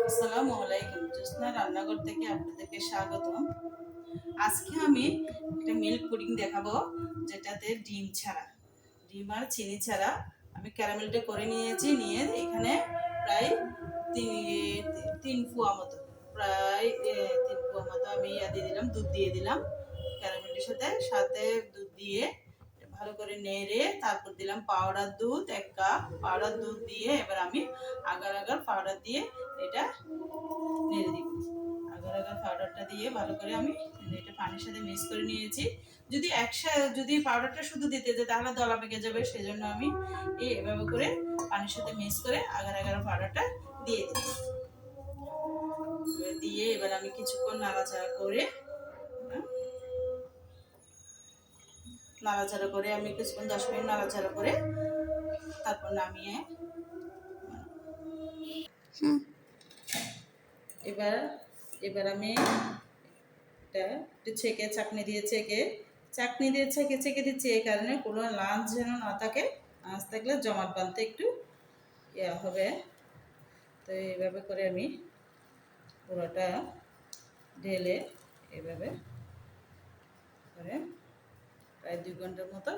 আসসালামু আলাইকুম। জ্যোৎস্না রান্নাঘর থেকে আপনাদেরকে স্বাগতম। আজকে আমি একটা মিল্ক পুডিং দেখাবো, যেটাতে ডিম ছাড়া, ডিম আর চিনি ছাড়া আমি ক্যারামেলটা করে নিয়েছি। নিয়ে এখানে প্রায় তিন ফুয়া মতো, প্রায় 3 ফুয়া মতো আমি দিয়ে দিলাম, দুধ দিয়ে দিলাম ক্যারামেলটির সাথে সাথে দুধ দিয়ে ভালো করে নেড়ে তারপর দিলাম পাউডার দুধ 1 কাপ। পাউডার দুধ দিয়ে এবার আমি আগার আগার পাউডার দিয়ে এটা নেড়ে দিব। আগার আগার পাউডারটা দিয়ে ভালো করে আমি এটা পানির সাথে মিক্স করে নিয়েছি। যদি পাউডারটা শুধু দিতে যে তাহলে দলা পেকে যাবে, সেজন্য আমি এভাবে করে পানির সাথে মিক্স করে আগার আগার পাউডারটা দিয়ে দিই। দিয়ে এবার আমি কিছুক্ষণ নাড়াচাড়া করে আমি কিছুক্ষণ 10 মিনিট নাড়াচাড়া করে তারপর নামিয়ে এবার এবার আমি এটা একটু চাকনি দিয়ে ছেঁকে দিচ্ছি, এই কারণে কোনো লাঞ্চ যেন না থাকে। লাঞ্চ থাকলে জমাট বাঁধতে একটু হবে। তো এইভাবে করে আমি পুরোটা ঢেলে এইভাবে করে প্রায় 2 ঘন্টার মতো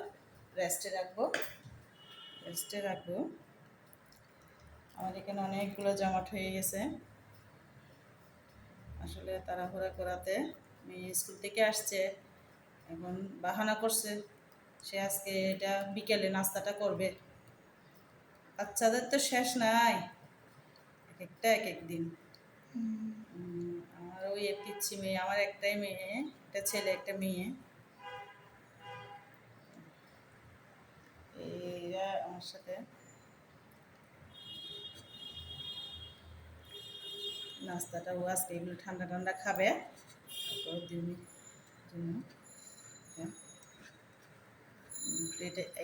রেস্টে রাখবো। আমার এখানে অনেকগুলো জমাট হয়ে গেছে। আসলে তাড়াহুড়া করাতে মেয়ে স্কুল থেকে আসছে, এখন বাহানা করছে সে আজকে এটা বিকেলে নাস্তাটা করবে। বাচ্চাদের তো শেষ নাই, এক এক দিন। আমার ওই পিচ্ছি মেয়ে, আমার একটাই মেয়ে, একটা ছেলে একটা মেয়ে। এরা আমার সাথে নাস্তাটা ও আজকে এগুলো ঠান্ডা ঠান্ডা খাবে, তারপর দিনের জন্য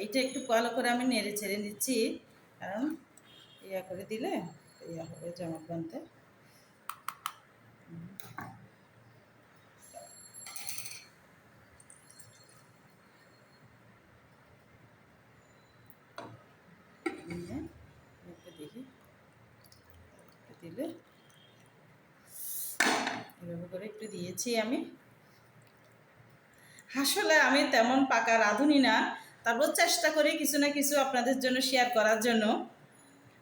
এইটা একটু ভালো করে আমি নেড়ে ছেড়ে নিচ্ছি, কারণ করে দিলে হবে জমাট বানতে। দেখি দিলে এভাবে করে একটু দিয়েছি আমি। আসলে আমি তেমন পাকা রাঁধুনি না, তারপর চেষ্টা করি কিছু না কিছু আপনাদের জন্য শেয়ার করার জন্য।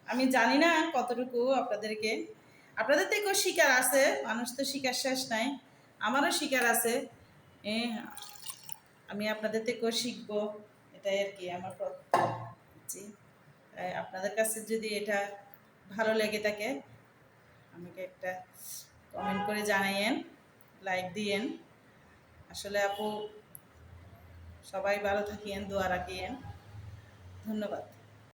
আমি জানি না কতটুকু আপনাদের থেকেও শিকার আছে, মানুষ তো শিকার শেষ নাই, আমারও শিকার আছে। আমি আপনাদের থেকেও শিখবো, এটাই আর কি আমার জি। আপনাদের কাছে যদি এটা ভালো লেগে থাকে আমাকে একটা কমেন্ট করে জানাইয়েন, লাইক দিয়েন। আসলে আপু সবাই ভালো থাকিয়েন, দোয়া রাখিয়েন। ধন্যবাদ।